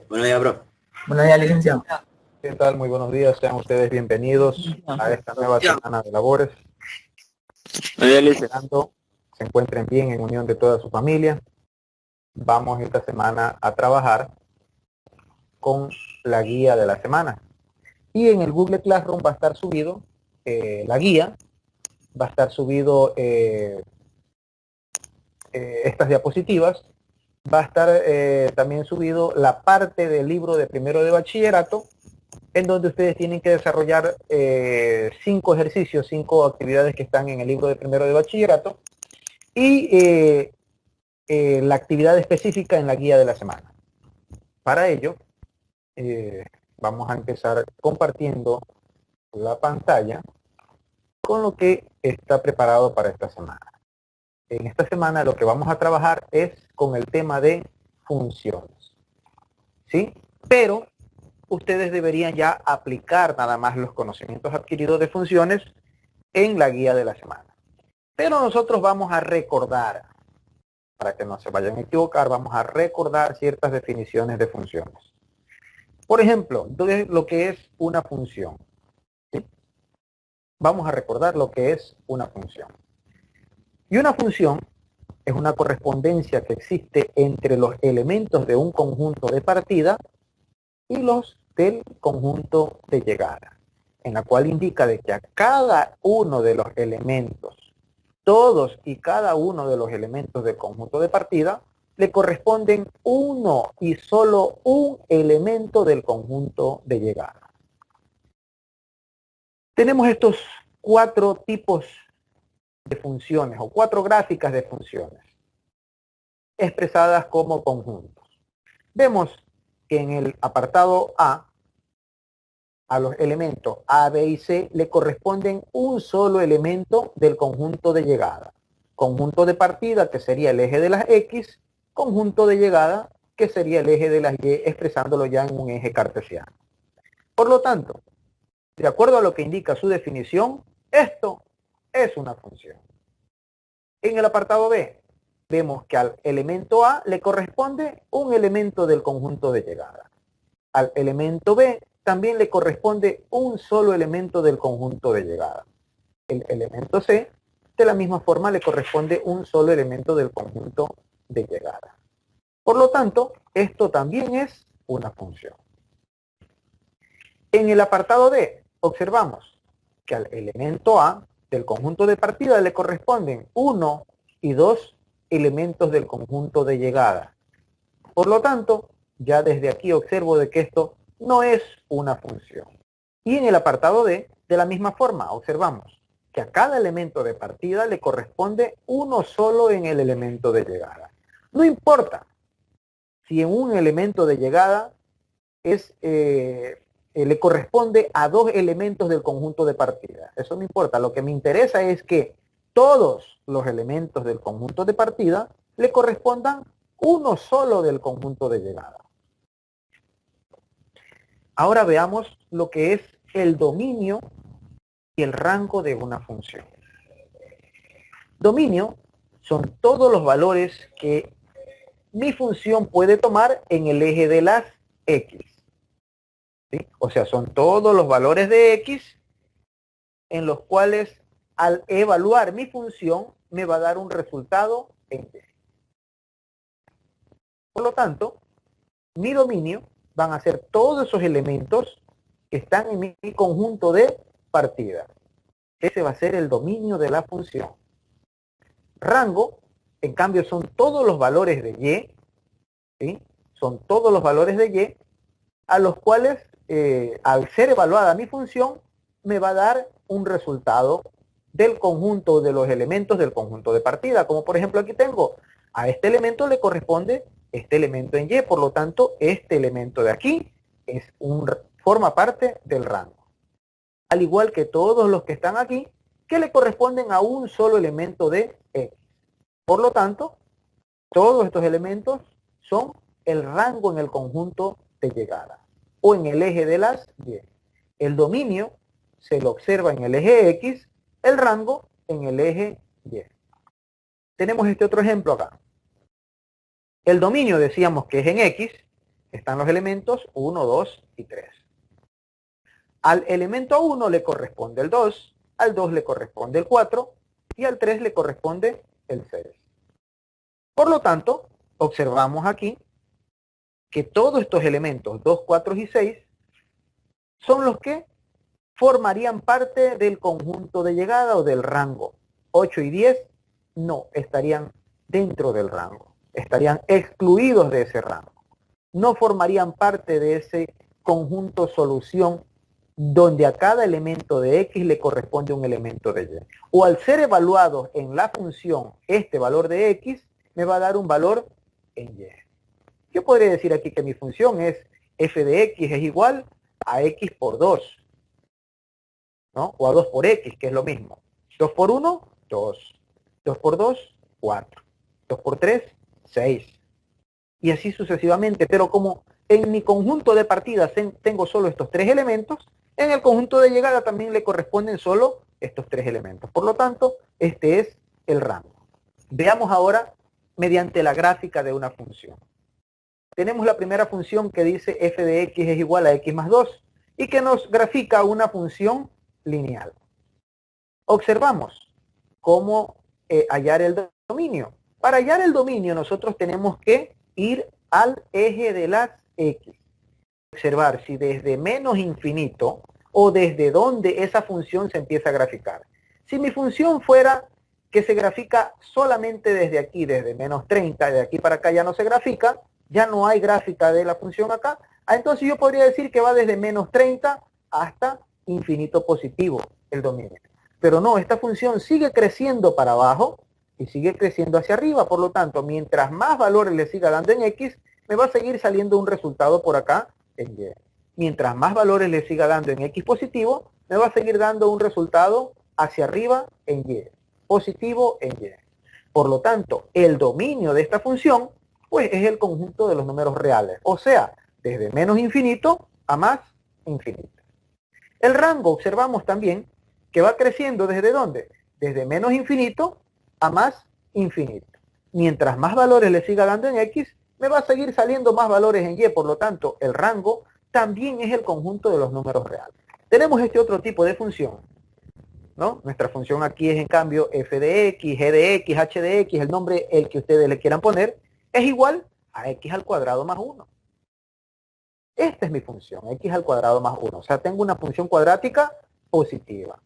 Buenos días, bro. Buenos días, licenciado. ¿Qué tal? Muy buenos días, sean ustedes bienvenidos a esta nueva semana de labores. Buenos días, Lice. Esperando se encuentren bien en unión de toda su familia. Vamos esta semana a trabajar con la guía de la semana. Y en el Google Classroom va a estar subido la guía, va a estar subido estas diapositivas, va a estar también subido la parte del libro de primero de bachillerato, en donde ustedes tienen que desarrollar 5 ejercicios, 5 actividades que están en el libro de primero de bachillerato y la actividad específica en la guía de la semana. Para ello, vamos a empezar compartiendo la pantalla con lo que está preparado para esta semana. En esta semana lo que vamos a trabajar es con el tema de funciones, ¿sí? Pero ustedes deberían ya aplicar nada más los conocimientos adquiridos de funciones en la guía de la semana. Pero nosotros vamos a recordar, para que no se vayan a equivocar, vamos a recordar ciertas definiciones de funciones. Por ejemplo, lo que es una función, ¿sí? Vamos a recordar lo que es una función. Y una función es una correspondencia que existe entre los elementos de un conjunto de partida y los del conjunto de llegada, en la cual indica de que a cada uno de los elementos, todos y cada uno de los elementos del conjunto de partida, le corresponden uno y solo un elemento del conjunto de llegada. Tenemos estos 4 tipos de funciones o 4 gráficas de funciones expresadas como conjuntos. Vemos que en el apartado A los elementos A, B y C le corresponden un solo elemento del conjunto de llegada. Conjunto de partida, que sería el eje de las X, conjunto de llegada, que sería el eje de las Y, expresándolo ya en un eje cartesiano. Por lo tanto, de acuerdo a lo que indica su definición, esto es una función. En el apartado B, vemos que al elemento A le corresponde un elemento del conjunto de llegada. Al elemento B también le corresponde un solo elemento del conjunto de llegada. El elemento C, de la misma forma, le corresponde un solo elemento del conjunto de llegada. Por lo tanto, esto también es una función. En el apartado D, observamos que al elemento A del conjunto de partida le corresponden 1 y 2 elementos del conjunto de llegada. Por lo tanto, ya desde aquí observo de que esto no es una función. Y en el apartado D, de la misma forma, observamos que a cada elemento de partida le corresponde uno solo en el elemento de llegada. No importa si en un elemento de llegada le corresponde a 2 elementos del conjunto de partida. Eso no importa. Lo que me interesa es que todos los elementos del conjunto de partida le correspondan uno solo del conjunto de llegada. Ahora veamos lo que es el dominio y el rango de una función. Dominio son todos los valores que mi función puede tomar en el eje de las X. ¿Sí? O sea, son todos los valores de X en los cuales al evaluar mi función me va a dar un resultado en Y. Por lo tanto, mi dominio van a ser todos esos elementos que están en mi conjunto de partida. Ese va a ser el dominio de la función. Rango, en cambio, son todos los valores de Y, ¿sí? Son todos los valores de Y a los cuales, al ser evaluada mi función, me va a dar un resultado del conjunto de los elementos del conjunto de partida. Como por ejemplo aquí tengo, a este elemento le corresponde este elemento en Y, por lo tanto, este elemento de aquí forma parte del rango. Al igual que todos los que están aquí, que le corresponden a un solo elemento de X. Por lo tanto, todos estos elementos son el rango en el conjunto de llegada o en el eje de las Y. El dominio se lo observa en el eje X, el rango en el eje Y. Tenemos este otro ejemplo acá. El dominio decíamos que es en X, Están los elementos 1, 2 y 3. Al elemento 1 le corresponde el 2, al 2 le corresponde el 4 y al 3 le corresponde el 6. Por lo tanto, observamos aquí que todos estos elementos 2, 4 y 6 son los que formarían parte del conjunto de llegada o del rango. 8 y 10 no estarían dentro del rango, estarían excluidos de ese rango. No formarían parte de ese conjunto solución donde a cada elemento de X le corresponde un elemento de Y. O al ser evaluados en la función este valor de X, me va a dar un valor en Y. Yo podría decir aquí que mi función es f de X es igual a X por 2, ¿no? O a 2 por X, que es lo mismo. 2 por 1, 2. 2 por 2, 4. 2 por 3, 6. Y así sucesivamente. Pero como en mi conjunto de partidas tengo solo estos 3 elementos, en el conjunto de llegada también le corresponden solo estos 3 elementos. Por lo tanto, este es el rango. Veamos ahora mediante la gráfica de una función. Tenemos la primera función que dice f de X es igual a X más 2 y que nos grafica una función lineal. Observamos cómo hallar el dominio. Para hallar el dominio nosotros tenemos que ir al eje de las X. Observar si desde menos infinito o desde donde esa función se empieza a graficar. Si mi función fuera que se grafica solamente desde aquí, desde menos 30, de aquí para acá ya no se grafica, ya no hay gráfica de la función acá, entonces yo podría decir que va desde menos 30 hasta infinito positivo el dominio. Pero no, esta función sigue creciendo para abajo y sigue creciendo hacia arriba. Por lo tanto, mientras más valores le siga dando en X, me va a seguir saliendo un resultado por acá en Y. Mientras más valores le siga dando en X positivo, me va a seguir dando un resultado hacia arriba en Y. Positivo en Y. Por lo tanto, el dominio de esta función, pues es el conjunto de los números reales. O sea, desde menos infinito a más infinito. El rango, observamos también, que va creciendo ¿desde dónde? Desde menos infinito a más infinito. Mientras más valores le siga dando en X, me va a seguir saliendo más valores en Y. Por lo tanto, el rango también es el conjunto de los números reales. Tenemos este otro tipo de función, ¿no? Nuestra función aquí es en cambio f de X, g de X, h de X, el nombre el que ustedes le quieran poner, es igual a X al cuadrado más 1. Esta es mi función, X al cuadrado más 1. O sea, tengo una función cuadrática positiva.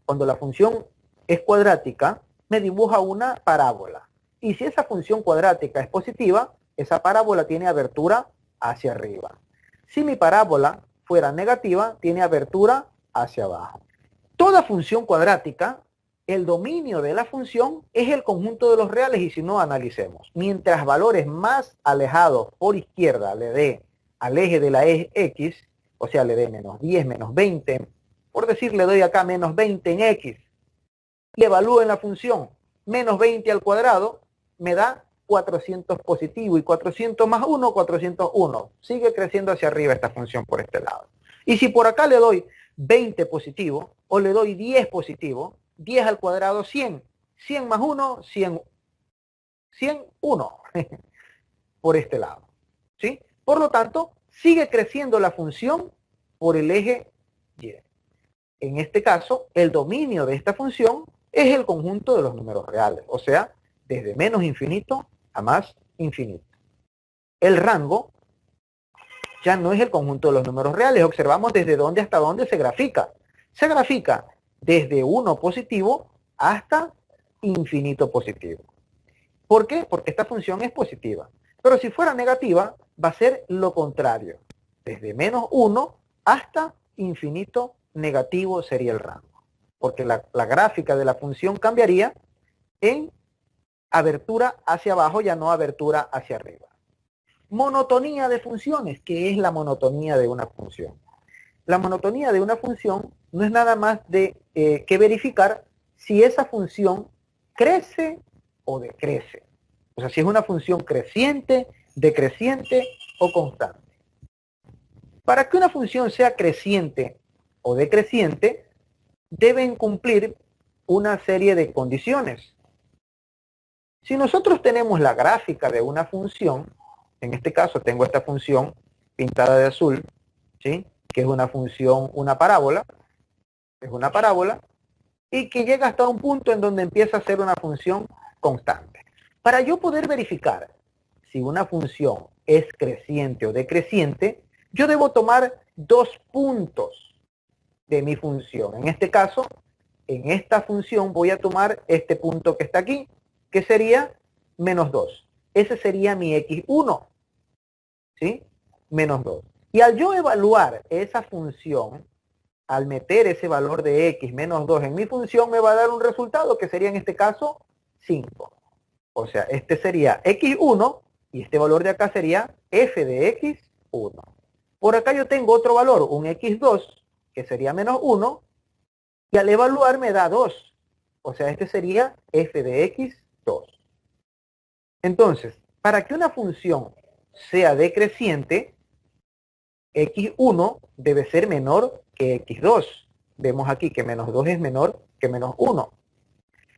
Cuando la función es cuadrática, me dibuja una parábola. Y si esa función cuadrática es positiva, esa parábola tiene abertura hacia arriba. Si mi parábola fuera negativa, tiene abertura hacia abajo. Toda función cuadrática, el dominio de la función es el conjunto de los reales, y si no, analicemos. Mientras valores más alejados por izquierda le dé al eje de la X, o sea, le dé menos 10, menos 20, por decir, le doy acá menos 20 en X, y evalúo en la función menos 20 al cuadrado, me da 400 positivo, y 400 más 1, 401. Sigue creciendo hacia arriba esta función por este lado. Y si por acá le doy 20 positivo, o le doy 10 positivo, 10 al cuadrado, 100. 100 más 1, 100. 101 por este lado. ¿Sí? Por lo tanto, sigue creciendo la función por el eje Y. En este caso, el dominio de esta función es el conjunto de los números reales. O sea, desde menos infinito a más infinito. El rango ya no es el conjunto de los números reales. Observamos desde dónde hasta dónde se grafica. Se grafica desde 1 positivo hasta infinito positivo. ¿Por qué? Porque esta función es positiva. Pero si fuera negativa, va a ser lo contrario. Desde menos 1 hasta infinito negativo sería el rango. Porque la gráfica de la función cambiaría en abertura hacia abajo, ya no abertura hacia arriba. Monotonía de funciones. ¿Qué es la monotonía de una función? La monotonía de una función no es nada más de que verificar si esa función crece o decrece. O sea, si es una función creciente, decreciente o constante. Para que una función sea creciente o decreciente, deben cumplir una serie de condiciones. Si nosotros tenemos la gráfica de una función, en este caso tengo esta función pintada de azul, ¿sí? Que es una función, una parábola, es una parábola, y que llega hasta un punto en donde empieza a ser una función constante. Para yo poder verificar si una función es creciente o decreciente, yo debo tomar dos puntos de mi función. En este caso, en esta función voy a tomar este punto que está aquí, que sería menos 2. Ese sería mi x1, ¿sí? Menos 2. Y al yo evaluar esa función, al meter ese valor de x menos 2 en mi función, me va a dar un resultado que sería en este caso 5. O sea, este sería x1 y este valor de acá sería f de x1. Por acá yo tengo otro valor, un x2, que sería menos 1, y al evaluar me da 2. O sea, este sería f de x2. Entonces, para que una función sea decreciente, x1 debe ser menor que x2. Vemos aquí que menos 2 es menor que menos 1.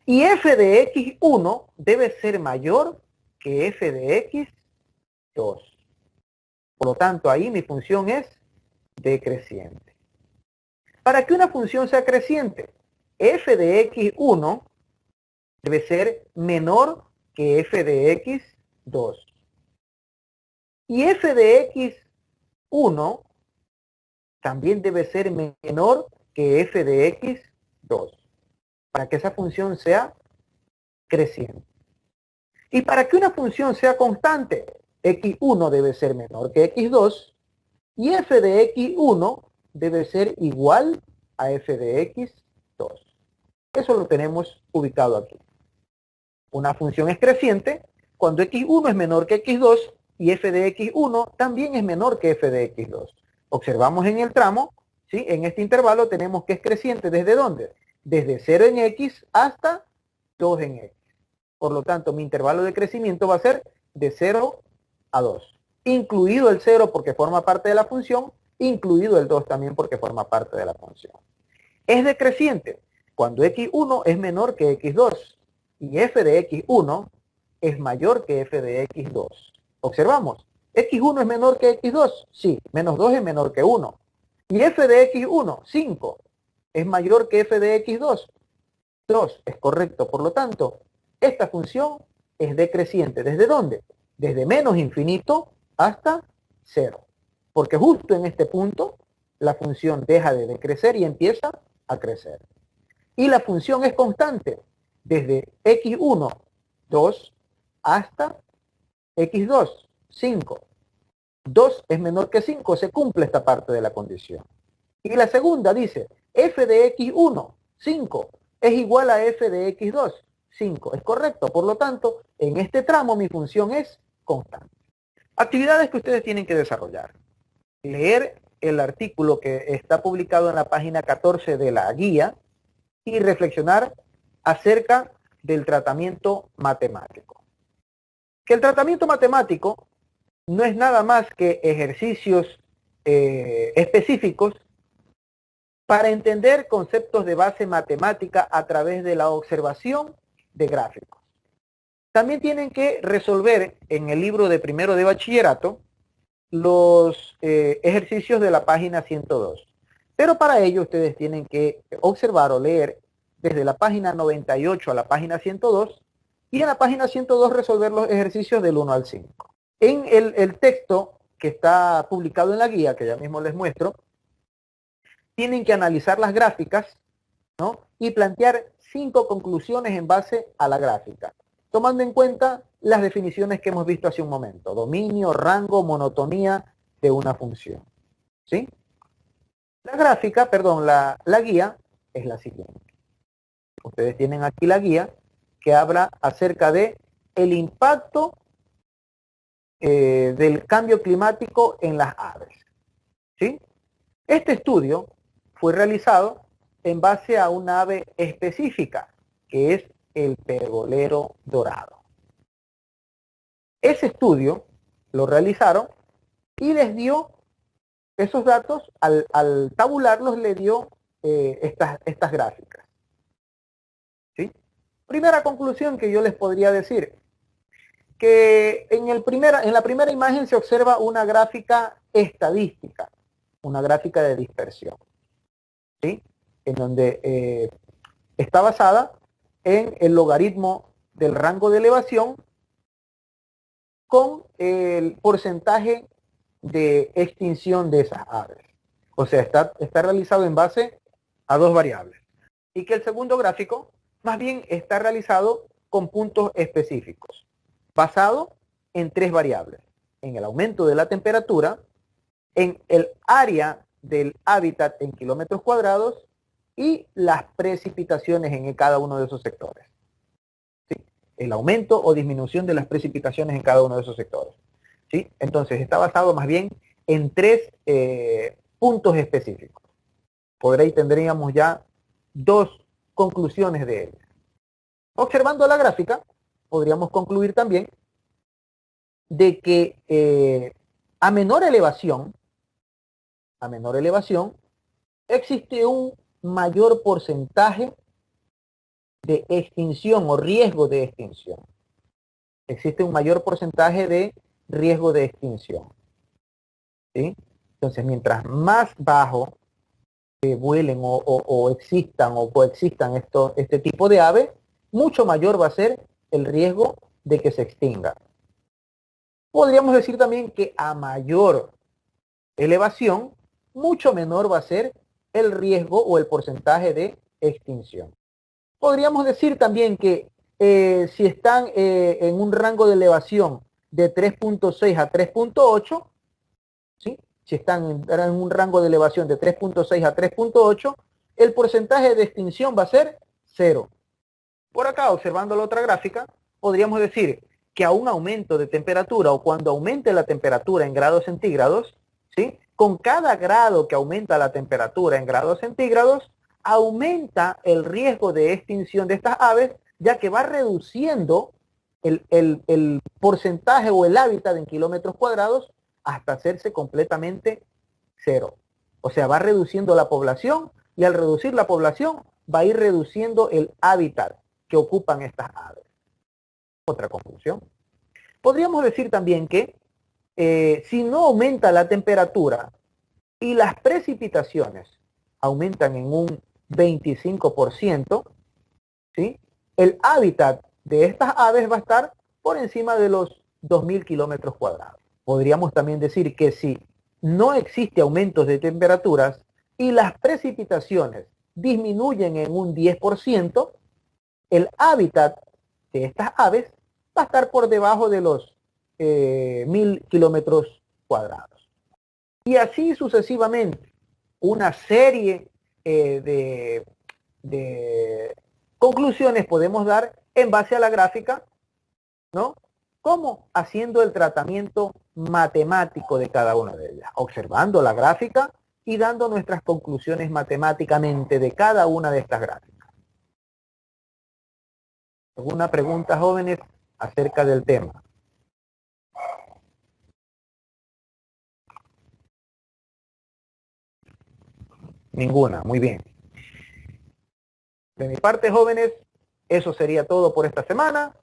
Y f de x1 debe ser mayor que f de x2. Por lo tanto, ahí mi función es decreciente. Para que una función sea creciente, f de x1 debe ser menor que f de x2. Y f de x1 también debe ser menor que f de x2, para que esa función sea creciente. Y para que una función sea constante, x1 debe ser menor que x2 y f de x1 debe ser igual a f de x2. Eso lo tenemos ubicado aquí. Una función es creciente cuando x1 es menor que x2 y f de x1 también es menor que f de x2. Observamos en el tramo, ¿sí? En este intervalo tenemos que es creciente. ¿Desde dónde? Desde 0 en x hasta 2 en x. Por lo tanto, mi intervalo de crecimiento va a ser de 0 a 2. Incluido el 0 porque forma parte de la función, incluido el 2 también porque forma parte de la función. Es decreciente cuando x1 es menor que x2 y f de x1 es mayor que f de x2. Observamos, x1 es menor que x2, sí, menos 2 es menor que 1. Y f de x1, 5, es mayor que f de x2, 2, es correcto. Por lo tanto, esta función es decreciente. ¿Desde dónde? Desde menos infinito hasta 0. Porque justo en este punto, la función deja de decrecer y empieza a crecer. Y la función es constante desde x1, 2, hasta x2, 5. 2 es menor que 5, se cumple esta parte de la condición. Y la segunda dice, f de x1, 5, es igual a f de x2, 5. Es correcto, por lo tanto, en este tramo mi función es constante. Actividades que ustedes tienen que desarrollar. Leer el artículo que está publicado en la página 14 de la guía y reflexionar acerca del tratamiento matemático. Que el tratamiento matemático no es nada más que ejercicios específicos para entender conceptos de base matemática a través de la observación de gráficos. También tienen que resolver en el libro de primero de bachillerato los ejercicios de la página 102. Pero para ello ustedes tienen que observar o leer desde la página 98 a la página 102 y en la página 102 resolver los ejercicios del 1 al 5. En el texto que está publicado en la guía, que ya mismo les muestro, tienen que analizar las gráficas, ¿no? Y plantear 5 conclusiones en base a la gráfica, tomando en cuenta las definiciones que hemos visto hace un momento: dominio, rango, monotonía de una función. ¿Sí? La gráfica, perdón, la guía es la siguiente. Ustedes tienen aquí la guía que habla acerca de el impacto del cambio climático en las aves. ¿Sí? Este estudio fue realizado en base a una ave específica, que es el pergolero dorado. Ese estudio lo realizaron y les dio esos datos, al tabularlos le dio estas gráficas. ¿Sí? Primera conclusión que yo les podría decir, que en la primera imagen se observa una gráfica estadística, una gráfica de dispersión, ¿sí? En donde está basada en el logaritmo del rango de elevación con el porcentaje de extinción de esas aves. O sea, está realizado en base a dos variables. Y que el segundo gráfico más bien está realizado con puntos específicos, basado en tres variables: en el aumento de la temperatura, en el área del hábitat en kilómetros cuadrados y las precipitaciones en cada uno de esos sectores. ¿Sí? El aumento o disminución de las precipitaciones en cada uno de esos sectores. ¿Sí? Entonces está basado más bien en tres puntos específicos. Por ahí tendríamos ya dos conclusiones de él. Observando la gráfica, podríamos concluir también de que a menor elevación, existe un mayor porcentaje de extinción o riesgo de extinción. Existe un mayor porcentaje de riesgo de extinción. ¿Sí? Entonces, mientras más bajo vuelen o existan o coexistan este tipo de aves, mucho mayor va a ser el riesgo de que se extinga. Podríamos decir también que a mayor elevación, mucho menor va a ser el riesgo o el porcentaje de extinción. Podríamos decir también que si están en un rango de elevación de 3.6 a 3.8, ¿sí? Si están en un rango de elevación de 3.6 a 3.8, el porcentaje de extinción va a ser 0. Por acá, observando la otra gráfica, podríamos decir que a un aumento de temperatura o cuando aumente la temperatura en grados centígrados, ¿sí? Con cada grado que aumenta la temperatura en grados centígrados, aumenta el riesgo de extinción de estas aves, ya que va reduciendo el porcentaje o el hábitat en kilómetros cuadrados hasta hacerse completamente 0. O sea, va reduciendo la población y al reducir la población va a ir reduciendo el hábitat que ocupan estas aves. Otra conclusión. Podríamos decir también que si no aumenta la temperatura y las precipitaciones aumentan en un 25%, ¿sí? El hábitat de estas aves va a estar por encima de los 2.000 kilómetros cuadrados. Podríamos también decir que si no existe aumentos de temperaturas y las precipitaciones disminuyen en un 10%, el hábitat de estas aves va a estar por debajo de los 1.000 kilómetros cuadrados. Y así sucesivamente, una serie de conclusiones podemos dar en base a la gráfica, ¿no? ¿Cómo? Haciendo el tratamiento matemático de cada una de ellas, observando la gráfica y dando nuestras conclusiones matemáticamente de cada una de estas gráficas. ¿Alguna pregunta, jóvenes, acerca del tema? Ninguna, muy bien. De mi parte, jóvenes, eso sería todo por esta semana.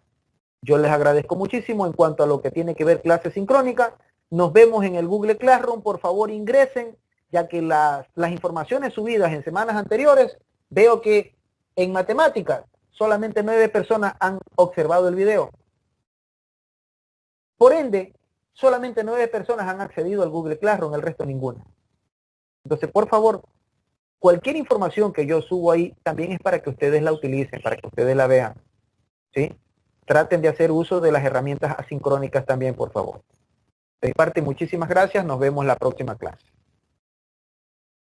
Yo les agradezco muchísimo en cuanto a lo que tiene que ver clase sincrónica. Nos vemos en el Google Classroom. Por favor, ingresen, ya que las informaciones subidas en semanas anteriores, veo que en matemáticas solamente 9 personas han observado el video. Por ende, solamente 9 personas han accedido al Google Classroom, el resto ninguna. Entonces, por favor, cualquier información que yo subo ahí también es para que ustedes la utilicen, para que ustedes la vean. ¿Sí? Traten de hacer uso de las herramientas asincrónicas también, por favor. De mi parte, muchísimas gracias. Nos vemos la próxima clase.